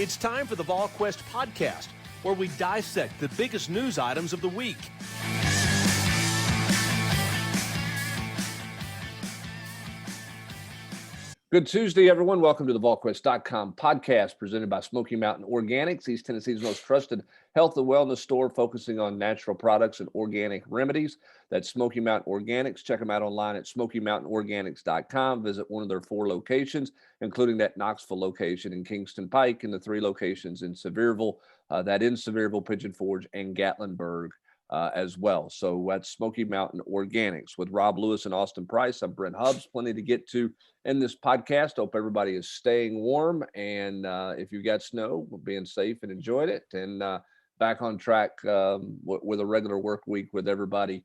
It's time for the Volquest podcast, where we dissect the biggest news items of the week. Good Tuesday, everyone. Welcome to the Volquest.com podcast presented by Smoky Mountain Organics, East Tennessee's most trusted health and wellness store focusing on natural products and organic remedies. That's Smoky Mountain Organics. Check them out online at SmokyMountainOrganics.com. Visit one of their 4 locations, including that Knoxville location in Kingston Pike and the 3 locations in Sevierville, Pigeon Forge, and Gatlinburg as well. So that's Smoky Mountain Organics. With Rob Lewis and Austin Price, I'm Brent Hubbs. Plenty to get to in this podcast. Hope everybody is staying warm, and if you got snow, being safe and enjoyed it, and back on track with a regular work week with everybody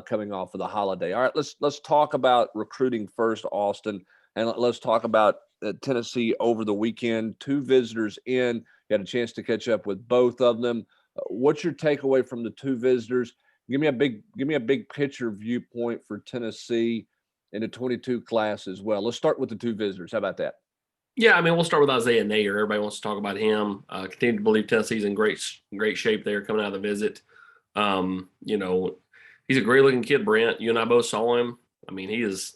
coming off of the holiday. All right, let's talk about recruiting first, Austin, and let's talk about Tennessee over the weekend. 2 visitors in. You had a chance to catch up with both of them. What's your takeaway from the 2 visitors? Give me a big picture viewpoint for Tennessee in the 22 class as well. Let's start with the 2 visitors. How about that? Yeah, I mean, we'll start with Isaiah Nayer. Everybody wants to talk about him. Continue to believe Tennessee's in great shape there coming out of the visit. He's a great looking kid, Brent. You and I both saw him. I mean, he's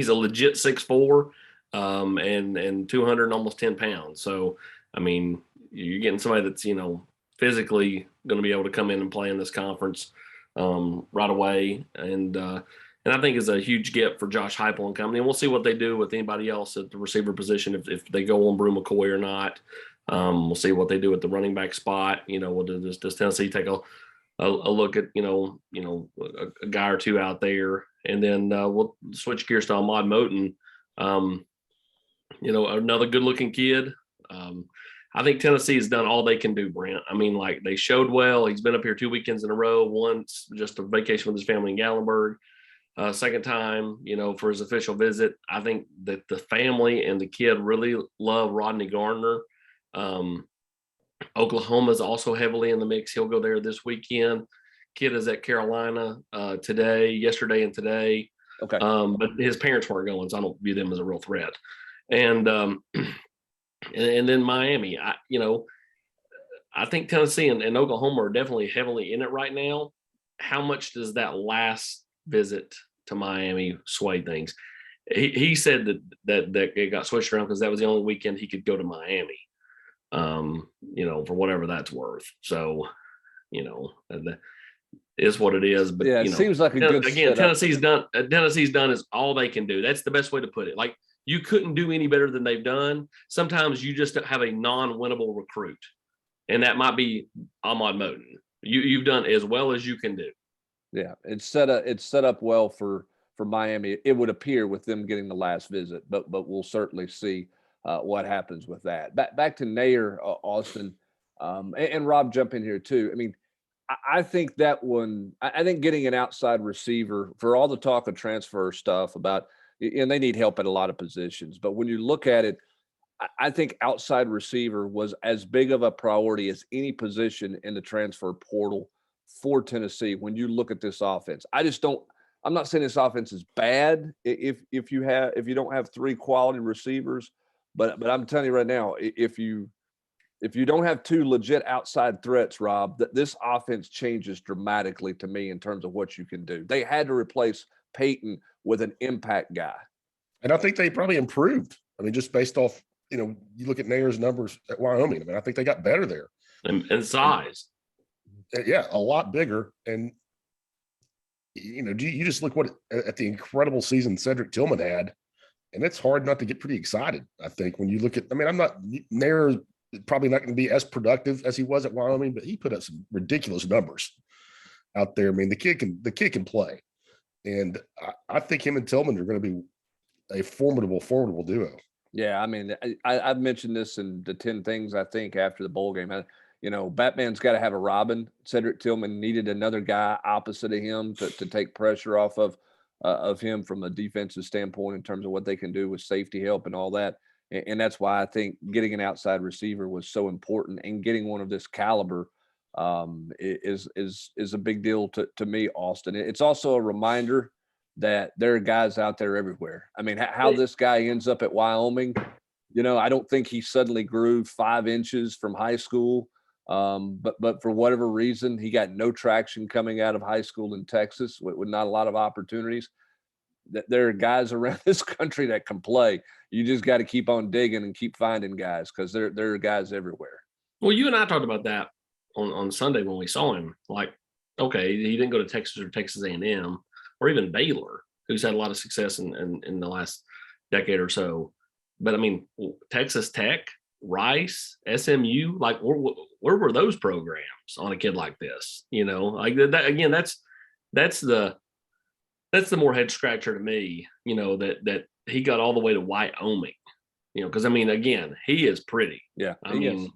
a legit 6'4", and 200 and almost 10 pounds. So, I mean, you're getting somebody that's, physically going to be able to come in and play in this conference right away. And I think is a huge get for Josh Heupel and company. And we'll see what they do with anybody else at the receiver position, if they go on Brew McCoy or not. We'll see what they do at the running back spot. Does Tennessee take a look at, a guy or 2 out there? And then we'll switch gears to Ahmad Moten. Another good-looking kid. I think Tennessee has done all they can do, Brent. I mean, like, they showed well. He's been up here 2 weekends in a row, once just a vacation with his family in Gatlinburg. Second time, for his official visit. I think that the family and the kid really love Rodney Gardner. Oklahoma's also heavily in the mix. He'll go there this weekend. Kid is at Carolina yesterday and today. Okay. But his parents weren't going, so I don't view them as a real threat. And then Miami. I think Tennessee and Oklahoma are definitely heavily in it right now. How much does that last visit to Miami sway things? He said that it got switched around because that was the only weekend he could go to Miami, for whatever that's worth. So, is what it is. But yeah, it seems like a good again. Tennessee's done is all they can do. That's the best way to put it. Like, you couldn't do any better than they've done. Sometimes you just have a non-winnable recruit, and that might be Ahmad Moten. You've done as well as you can do. Yeah, it's set up well for Miami. It would appear with them getting the last visit, but we'll certainly see what happens with that. Back to Nayer, Austin, and Rob, jump in here too. I mean, I think that one. I think getting an outside receiver, for all the talk of transfer stuff about, and they need help at a lot of positions, but when you look at it, I think outside receiver was as big of a priority as any position in the transfer portal for Tennessee when you look at this offense. I'm not saying this offense is bad if you don't have 3 quality receivers, but I'm telling you right now, if you don't have 2 legit outside threats, Rob, this offense changes dramatically to me in terms of what you can do. They had to replace Peyton with an impact guy. And I think they probably improved. I mean, just based off, you look at Nayer's numbers at Wyoming. I mean, I think they got better there. And size. Yeah, a lot bigger. And, you just look at the incredible season Cedric Tillman had, and it's hard not to get pretty excited, I think, when you look at – I mean, Nayer is probably not going to be as productive as he was at Wyoming, but he put up some ridiculous numbers out there. I mean, the kid can play. And I think him and Tillman are going to be a formidable duo. Yeah, I mean, I've mentioned this in the 10 things I think after the bowl game. Batman's got to have a Robin. Cedric Tillman needed another guy opposite of him to take pressure off of him from a defensive standpoint in terms of what they can do with safety help and all that. And that's why I think getting an outside receiver was so important, and getting one of this caliber is a big deal to me, Austin. It's also a reminder that there are guys out there everywhere. I mean, how this guy ends up at Wyoming, I don't think he suddenly grew 5 inches from high school. But for whatever reason, he got no traction coming out of high school in Texas with not a lot of opportunities. There are guys around this country that can play. You just got to keep on digging and keep finding guys, because there are guys everywhere. Well, you and I talked about that on Sunday when we saw him. Like, okay, he didn't go to Texas or Texas A&M or even Baylor, who's had a lot of success in the last decade or so. But I mean, Texas Tech, Rice, SMU, like where were those programs on a kid like this? Like that again. That's the more head scratcher to me. That he got all the way to Wyoming. Because I mean, again, he is pretty. Yeah, I mean,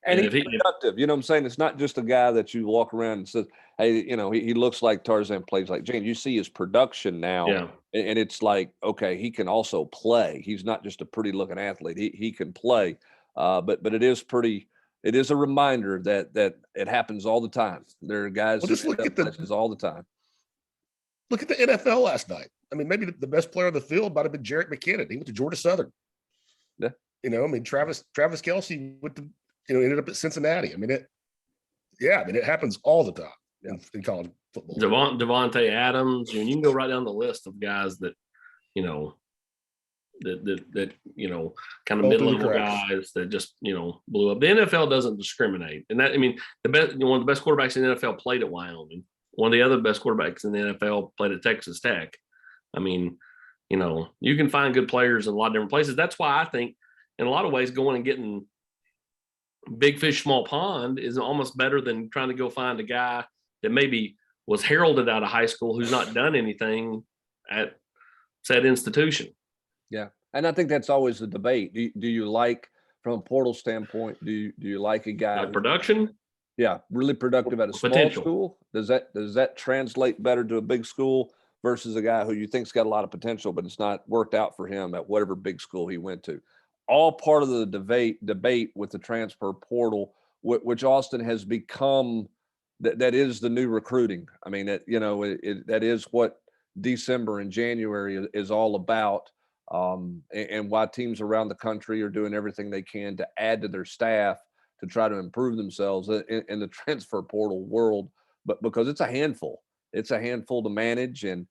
and he's productive. You know what I'm saying? It's not just a guy that you walk around and says, hey, he looks like Tarzan, plays like Jane. You see his production now, yeah. And it's like, okay, he can also play. He's not just a pretty looking athlete. He can play. But it is a reminder that it happens all the time. There are guys just look at places all the time. Look at the NFL last night. I mean, maybe the best player on the field might have been Jarrett McKinnon. He went to Georgia Southern. Yeah. I mean, Travis Kelce went to, ended up at Cincinnati. I mean, it happens all the time in college football. Devontae Adams, you can go right down the list of guys that, that kind of mid-level guys that just, blew up. The NFL doesn't discriminate. And that, I mean, one of the best quarterbacks in the NFL played at Wyoming. One of the other best quarterbacks in the NFL played at Texas Tech. I mean, you can find good players in a lot of different places. That's why I think in a lot of ways going and getting big fish, small pond is almost better than trying to go find a guy that maybe was heralded out of high school who's not done anything at said institution. Yeah. And I think that's always the debate. Do you like, from a portal standpoint, do you like a guy like production? Yeah, really productive at a small school? Does that translate better to a big school versus a guy who you think's got a lot of potential, but it's not worked out for him at whatever big school he went to? All part of the debate with the transfer portal, which Austin has become. That is the new recruiting. I mean, that is what December and January is all about, and why teams around the country are doing everything they can to add to their staff to try to improve themselves in the transfer portal world. But because it's a handful to manage, and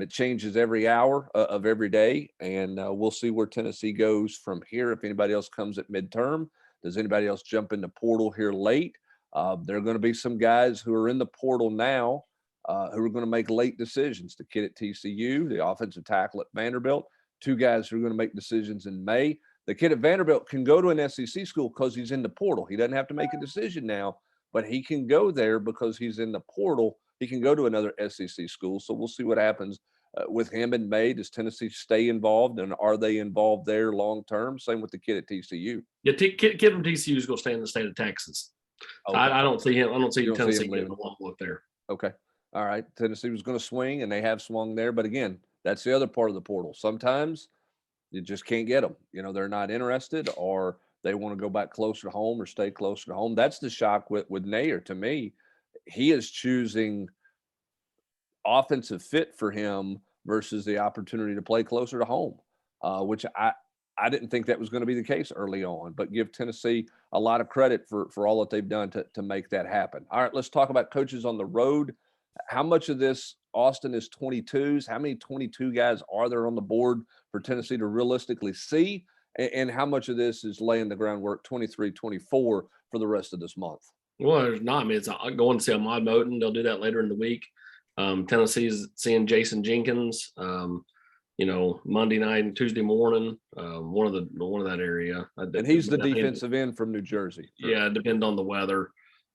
it changes every hour of every day. And we'll see where Tennessee goes from here. If anybody else comes at midterm, does anybody else jump into portal here late? There are going to be some guys who are in the portal now who are going to make late decisions. The kid at TCU, the offensive tackle at Vanderbilt, 2 guys who are going to make decisions in May. The kid at Vanderbilt can go to an SEC school because he's in the portal. He doesn't have to make a decision now, but he can go there because he's in the portal. He can go to another SEC school. So we'll see what happens with him in May. Does Tennessee stay involved, and are they involved there long term? Same with the kid at TCU. Yeah, kid from TCU is going to stay in the state of Texas. Okay. I don't see him. I don't see Tennessee getting a long look there. Okay. All right. Tennessee was going to swing, and they have swung there. But again, that's the other part of the portal. Sometimes you just can't get them. They're not interested, or they want to go back closer to home or stay closer to home. That's the shock with Nair. To me, he is choosing offensive fit for him versus the opportunity to play closer to home, which I didn't think that was going to be the case early on, but give Tennessee a lot of credit for all that they've done to make that happen. All right, let's talk about coaches on the road. How much of this, Austin, is 22s? How many 22 guys are there on the board for Tennessee to realistically see? And how much of this is laying the groundwork 23, 24 for the rest of this month? Well, there's not. I mean, it's going to see Ahmad Moten. They'll do that later in the week. Tennessee's seeing Jason Jenkins, Monday night and Tuesday morning, one of that area. And he's the defensive end from New Jersey. Yeah, depend on the weather.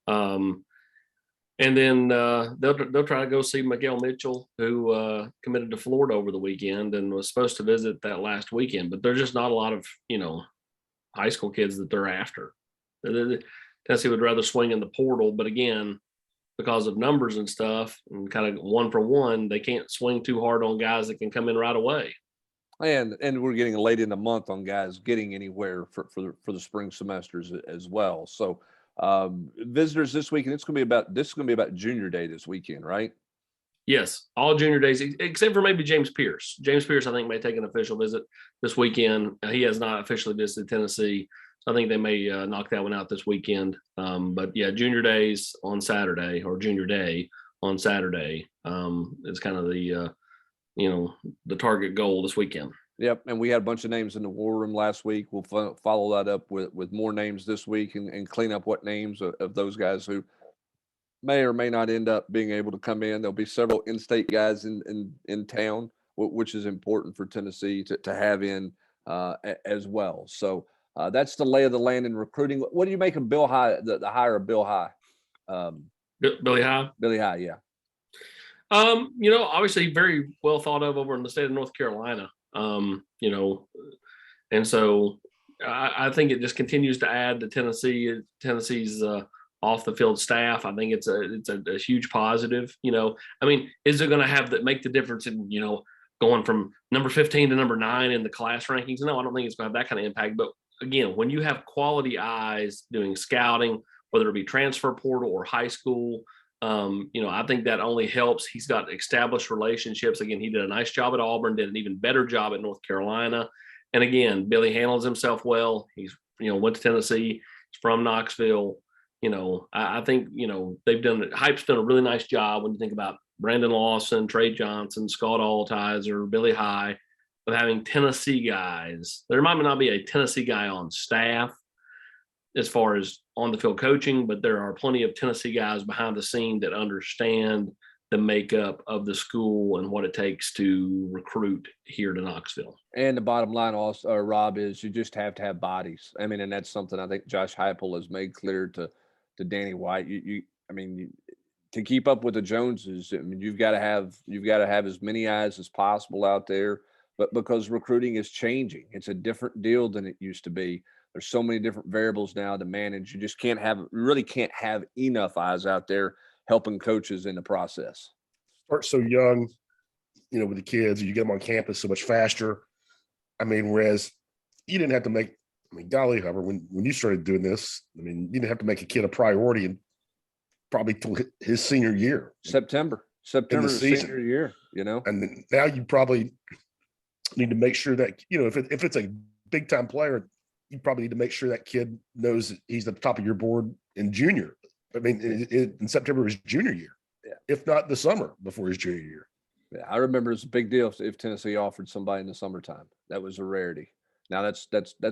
And then they'll try to go see Miguel Mitchell, who committed to Florida over the weekend and was supposed to visit that last weekend. But there's just not a lot of high school kids that they're after. Tennessee would rather swing in the portal, but again, because of numbers and stuff and kind of one for one, they can't swing too hard on guys that can come in right away. And we're getting late in the month on guys getting anywhere for the spring semesters as well. So visitors this weekend, this is going to be about Junior Day this weekend, right? Yes, all junior days, except for maybe James Pierce. James Pierce, I think, may take an official visit this weekend. He has not officially visited Tennessee, so I think they may knock that one out this weekend. But yeah, junior days on Saturday, or junior day on Saturday, is kind of the the target goal this weekend. Yep, and we had a bunch of names in the war room last week. We'll follow that up with more names this week and clean up what names of those guys who may or may not end up being able to come in. There'll be several in-state guys in town, which is important for Tennessee to have in as well. So that's the lay of the land in recruiting. What do you make of Bill High, the hire of Bill High? Billy High? Billy High, yeah. Obviously very well thought of over in the state of North Carolina. And so I think it just continues to add to Tennessee's off the field staff. I think it's a huge positive. Is it going to make the difference in going from number 15 to number 9 in the class rankings? No, I don't think it's going to have that kind of impact. But again, when you have quality eyes doing scouting, whether it be transfer portal or high school, I think that only helps. He's got established relationships. Again, he did a nice job at Auburn, did an even better job at North Carolina. And again, Billy handles himself well. He's, went to Tennessee. He's from Knoxville. I think, Hype's done a really nice job when you think about Brandon Lawson, Trey Johnson, Scott Altizer, Billy High, of having Tennessee guys. There might not be a Tennessee guy on staff as far as on the field coaching, but there are plenty of Tennessee guys behind the scene that understand the makeup of the school and what it takes to recruit here to Knoxville. And the bottom line also, Rob, is you just have to have bodies. I mean, and that's something I think Josh Heupel has made clear to Danny White. To keep up with the Joneses, you've got to have as many eyes as possible out there. But because recruiting is changing, it's a different deal than it used to be. There's so many different variables now to manage. You just really can't have enough eyes out there helping coaches in the process. Start so young, with the kids, you get them on campus so much faster. Whereas you didn't have to make, golly, however, when you started doing this, you didn't have to make a kid a priority and probably till his senior year. September senior year, And now you probably need to make sure that, if it's a big time player, you probably need to make sure that kid knows that he's at the top of your board in junior. In September is junior year, if not the summer before his junior year. Yeah, I remember it's a big deal if Tennessee offered somebody in the summertime. That was a rarity. Now that's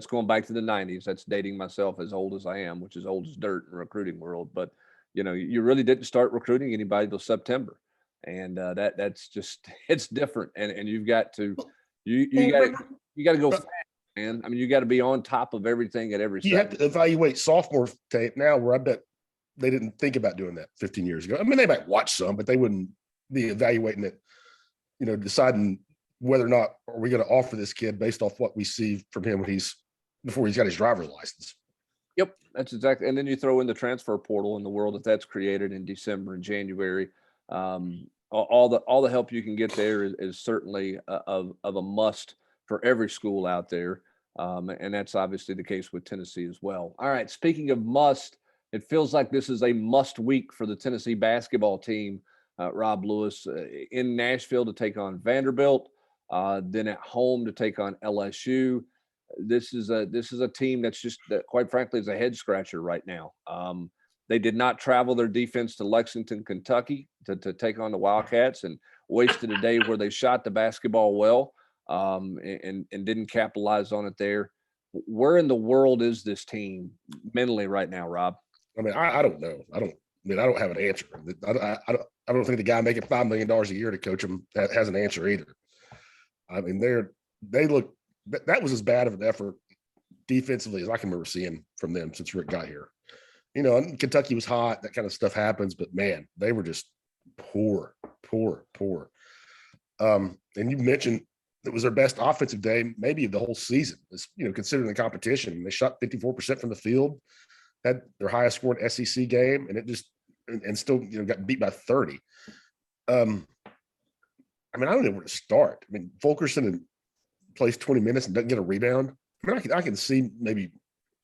going back to the 90s. That's dating myself as old as I am, which is old as dirt in the recruiting world. But you really didn't start recruiting anybody till September, and that's just it's different. And you've got to you got to go fast, man. You got to be on top of everything at every. You have to evaluate sophomore tape now, where I bet they didn't think about doing that 15 years ago. They might watch some, but they wouldn't be evaluating it. Deciding whether or not are we going to offer this kid based off what we see from him before he's got his driver's license. Yep, that's exactly. And then you throw in the transfer portal in the world that's created in December and January. All the help you can get there is certainly of a must for every school out there, and that's obviously the case with Tennessee as well. All right, speaking of must, it feels like this is a must week for the Tennessee basketball team. Rob Lewis in Nashville to take on Vanderbilt, then at home to take on LSU. This is a team that quite frankly is a head scratcher right now. They did not travel their defense to Lexington, Kentucky to take on the Wildcats, and wasted a day where they shot the basketball well and didn't capitalize on it there. Where in the world is this team mentally right now, Rob? I don't know. I don't have an answer. I don't think the guy making $5 million a year to coach them has an answer either. They look, that was as bad of an effort defensively as I can remember seeing from them since Rick got here. Kentucky was hot, that kind of stuff happens, but man, they were just poor. And you mentioned it was their best offensive day, maybe of the whole season. Considering the competition, they shot 54% from the field, had their highest scored SEC game, and still got beat by 30. I don't know where to start. Fulkerson plays 20 minutes and doesn't get a rebound. I can see maybe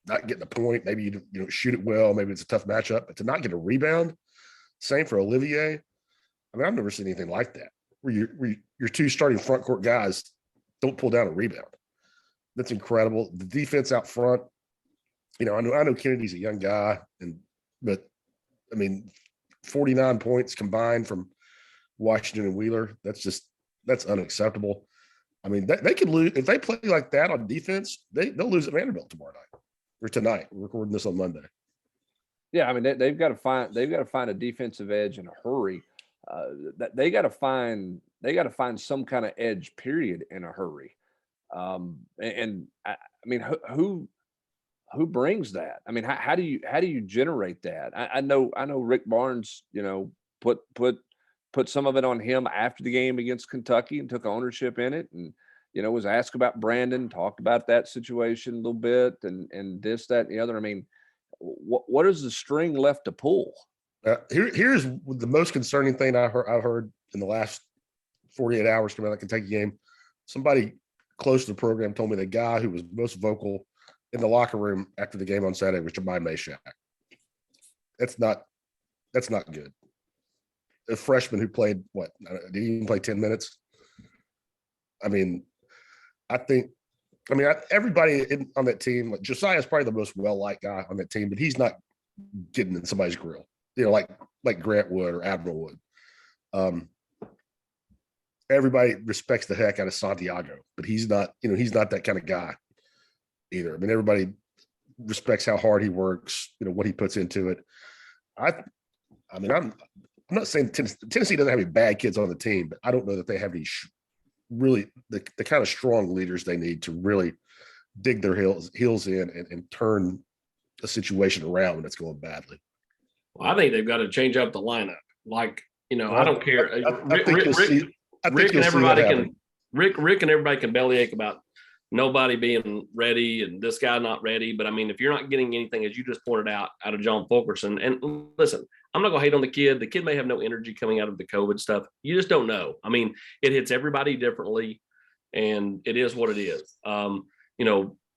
not getting a point. Maybe you don't shoot it well. Maybe it's a tough matchup. But to not get a rebound, same for Olivier. I mean, I've never seen anything like that where your two starting front court guys don't pull down a rebound. That's incredible. The defense out front, I know Kennedy's a young guy, but I mean, 49 points combined from Washington and Wheeler. That's unacceptable. I mean, they could lose if they play like that on defense. They'll lose at Vanderbilt tomorrow night or tonight. We're recording this on Monday. Yeah, I mean they've got to find a defensive edge in a hurry. They got to find some kind of edge period in a hurry. And I mean who brings that? I mean how do you generate that? I know Rick Barnes, put some of it on him after the game against Kentucky and took ownership in it, and was asked about Brandon, talked about that situation a little bit, and this, that, and the other. I mean, what is the string left to pull? Here's the most concerning thing I've heard in the last 48 hours coming out of the Kentucky game. Somebody close to the program told me the guy who was most vocal in the locker room after the game on Saturday was Jemai Meshack. That's not good. A freshman who played did he even play 10 minutes? I mean, everybody on that team, like Josiah is probably the most well-liked guy on that team, but he's not getting in somebody's grill, like Grant would or Admiral would. Everybody respects the heck out of Santiago, but he's not that kind of guy either. I mean, everybody respects how hard he works, what he puts into it. I'm not saying Tennessee doesn't have any bad kids on the team, but I don't know that they have any really the kind of strong leaders they need to really dig their heels in and turn a situation around when it's going badly. Well, I think they've got to change up the lineup. I don't care. Rick and everybody can bellyache about nobody being ready and this guy not ready. But I mean, if you're not getting anything, as you just pointed out of John Fulkerson, and listen, I'm not gonna hate on the kid. The kid may have no energy coming out of the COVID stuff. You just don't know. I mean, it hits everybody differently, and it is what it is.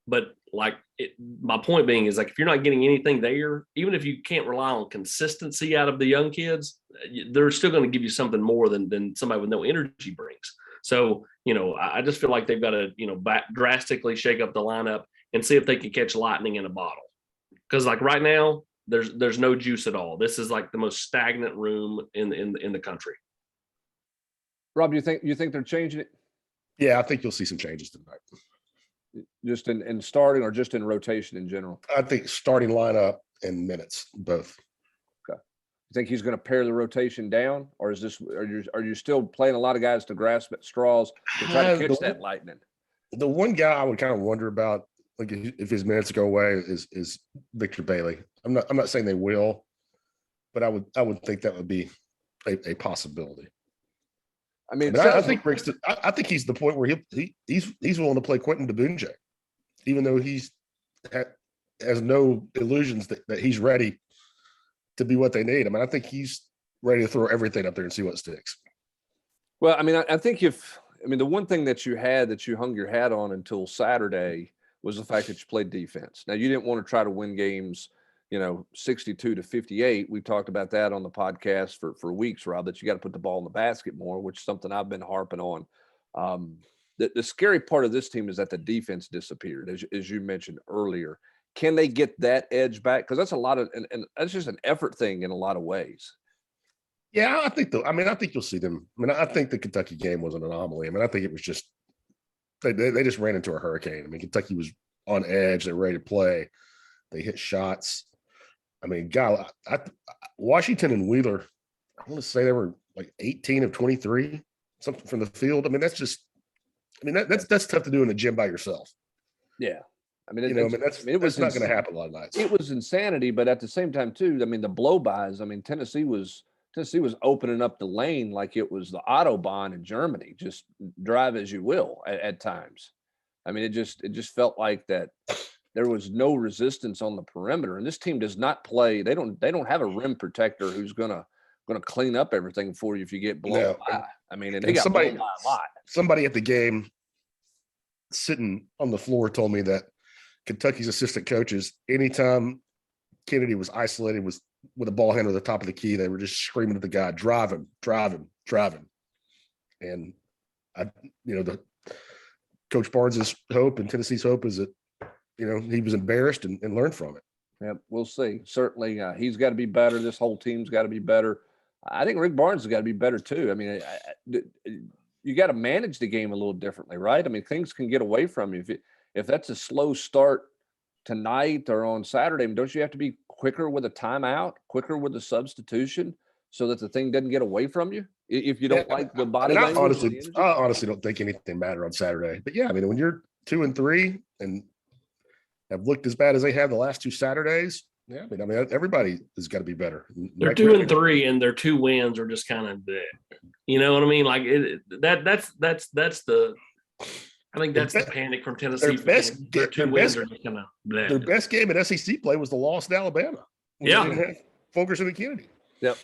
But my point being is, like, if you're not getting anything there, even if you can't rely on consistency out of the young kids, they're still going to give you something more than somebody with no energy brings. So, I just feel like they've got to, drastically shake up the lineup and see if they can catch lightning in a bottle. Because like right now, there's no juice at all. This is like the most stagnant room in the country. Rob, you think they're changing it? Yeah, I think you'll see some changes tonight. Just in starting or just in rotation in general? I think starting lineup and minutes, both. Okay. You think he's going to pare the rotation down, or are you still playing a lot of guys to grasp at straws to try to catch that lightning? The one guy I would kind of wonder about, like if his minutes go away, is Victor Bailey. I'm not saying they will, but I would think that would be a possibility. I mean, I think Rick's. I think he's the point where he's willing to play Quentin DeBunje, even though he's has no illusions that he's ready to be what they need. I mean, I think he's ready to throw everything up there and see what sticks. Well, I mean, I think the one thing that you hung your hat on until Saturday was the fact that you played defense. Now, you didn't want to try to win games, 62-58. We've talked about that on the podcast for weeks, Rob, that you got to put the ball in the basket more, which is something I've been harping on. The scary part of this team is that the defense disappeared, as you mentioned earlier. Can they get that edge back? Because that's a lot of, and that's just an effort thing in a lot of ways. Yeah, I think you'll see them. I mean, I think the Kentucky game was an anomaly. I mean, I think it was just they just ran into a hurricane. I mean, Kentucky was on edge. They were ready to play. They hit shots. I mean, God, Washington and Wheeler, I want to say they were like 18 of 23, something from the field. I mean, that's tough to do in the gym by yourself. Yeah. I mean, that's not going to happen a lot of nights. It was insanity, but at the same time, too, I mean, the blow-bys, I mean, Tennessee was opening up the lane like it was the Autobahn in Germany. Just drive as you will at times. I mean, it just felt like that there was no resistance on the perimeter, and this team does not play. They don't have a rim protector who's gonna clean up everything for you if you get blown by. I mean, and they got blown by a lot. Somebody at the game sitting on the floor told me that Kentucky's assistant coaches, anytime Kennedy was isolated with with a ball handle at the top of the key. They were just screaming at the guy, drive him. And the Coach Barnes' hope and Tennessee's hope is that, he was embarrassed and learned from it. Yeah, we'll see. Certainly, he's got to be better. This whole team's got to be better. I think Rick Barnes has got to be better too. I mean, you got to manage the game a little differently, right? I mean, things can get away from you if that's a slow start tonight or on Saturday. I mean, don't you have to be quicker with a timeout, quicker with a substitution, so that the thing doesn't get away from you? If you don't like the body language. I honestly don't think anything mattered on Saturday. But yeah, I mean, when you're 2-3 and have looked as bad as they have the last 2 Saturdays, yeah, I mean, everybody has got to be better. They're 2-3, and their 2 wins are just kind of, you know what I mean? Like that's the. I think that's the panic from Tennessee. Their 2 wins are just kind of. Their best game at SEC play was the loss to Alabama. Yeah, Fulkerson and Kennedy. Yep,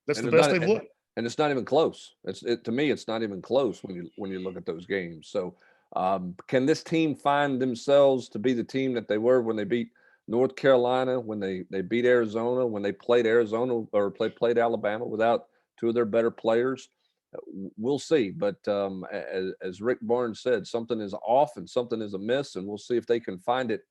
that's the best they've looked. And it's not even close. To me, it's not even close when you look at those games. So, can this team find themselves to be the team that they were when they beat North Carolina, when they beat Arizona, when they played Arizona or played Alabama without 2 of their better players? We'll see. But as Rick Barnes said, something is off and something is amiss, and we'll see if they can find it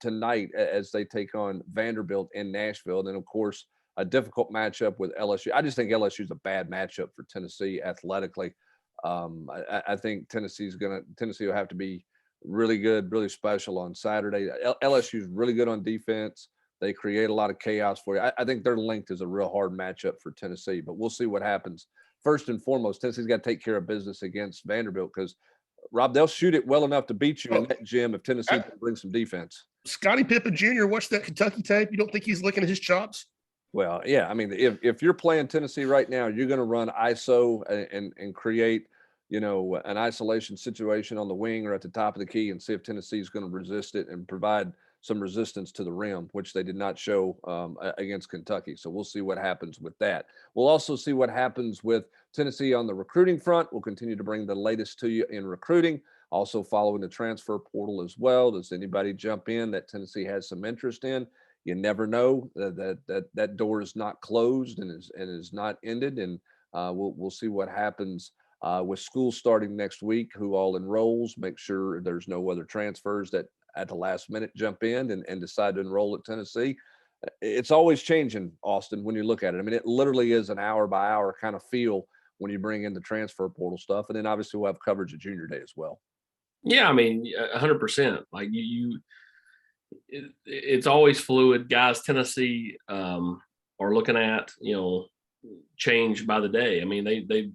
tonight as they take on Vanderbilt in Nashville. And then, of course, a difficult matchup with LSU. I just think LSU is a bad matchup for Tennessee athletically. I think Tennessee will have to be really good, really special on Saturday. LSU is really good on defense. They create a lot of chaos for you. I think their length is a real hard matchup for Tennessee, but we'll see what happens. First and foremost, Tennessee's got to take care of business against Vanderbilt because, Rob, they'll shoot it well enough to beat you in that gym if Tennessee can bring some defense. Scottie Pippen Jr., watch that Kentucky tape. You don't think he's licking his chops? Well, yeah. I mean, if you're playing Tennessee right now, you're going to run ISO and create, an isolation situation on the wing or at the top of the key and see if Tennessee is going to resist it and provide some resistance to the rim, which they did not show against Kentucky. So we'll see what happens with that. We'll also see what happens with Tennessee on the recruiting front. We'll continue to bring the latest to you in recruiting, also following the transfer portal as well. Does anybody jump in that Tennessee has some interest in? You never know. That door is not closed and is not ended. And we'll see what happens with school starting next week, who all enrolls, make sure there's no other transfers that at the last minute jump in and decide to enroll at Tennessee. It's always changing, Austin, when you look at it. I mean, it literally is an hour by hour kind of feel when you bring in the transfer portal stuff. And then obviously we'll have coverage at Junior Day as well. Yeah, I mean, 100%. Like it's always fluid. Guys, Tennessee are looking at, change by the day. I mean, they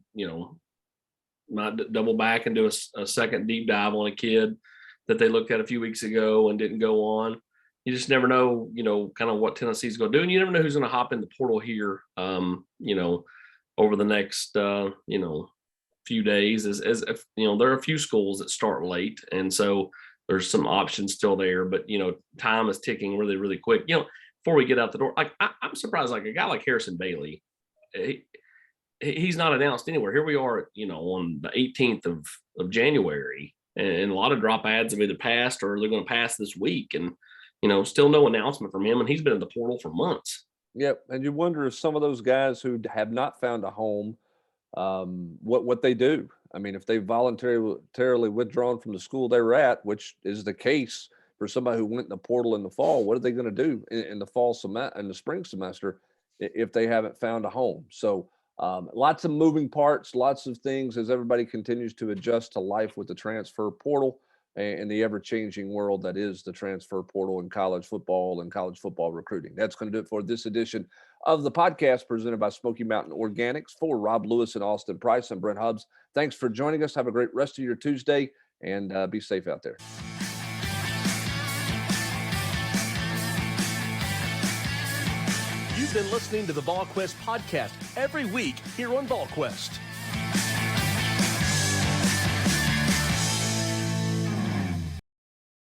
might double back and do a second deep dive on a kid that they looked at a few weeks ago and didn't go on. You just never know, kind of what Tennessee's going to do. And you never know who's going to hop in the portal here, over the next, few days as if, there are a few schools that start late. And so there's some options still there, but, time is ticking really, really quick. Before we get out the door, like I'm surprised, like a guy like Harrison Bailey, he's not announced anywhere. Here we are, on the 18th of January. And a lot of drop ads have either passed or they're going to pass this week. And, still no announcement from him. And he's been in the portal for months. Yep. And you wonder if some of those guys who have not found a home, what they do. I mean, if they voluntarily withdrawn from the school they were at, which is the case for somebody who went in the portal in the fall, what are they going to do in the fall semester, in the spring semester, if they haven't found a home? So, lots of moving parts, lots of things as everybody continues to adjust to life with the transfer portal and the ever-changing world that is the transfer portal in college football and college football recruiting. That's going to do it for this edition of the podcast presented by Smoky Mountain Organics. For Rob Lewis and Austin Price, I'm Brent Hubbs. Thanks for joining us. Have a great rest of your Tuesday and be safe out there. You've been listening to the Volquest podcast every week here on Volquest.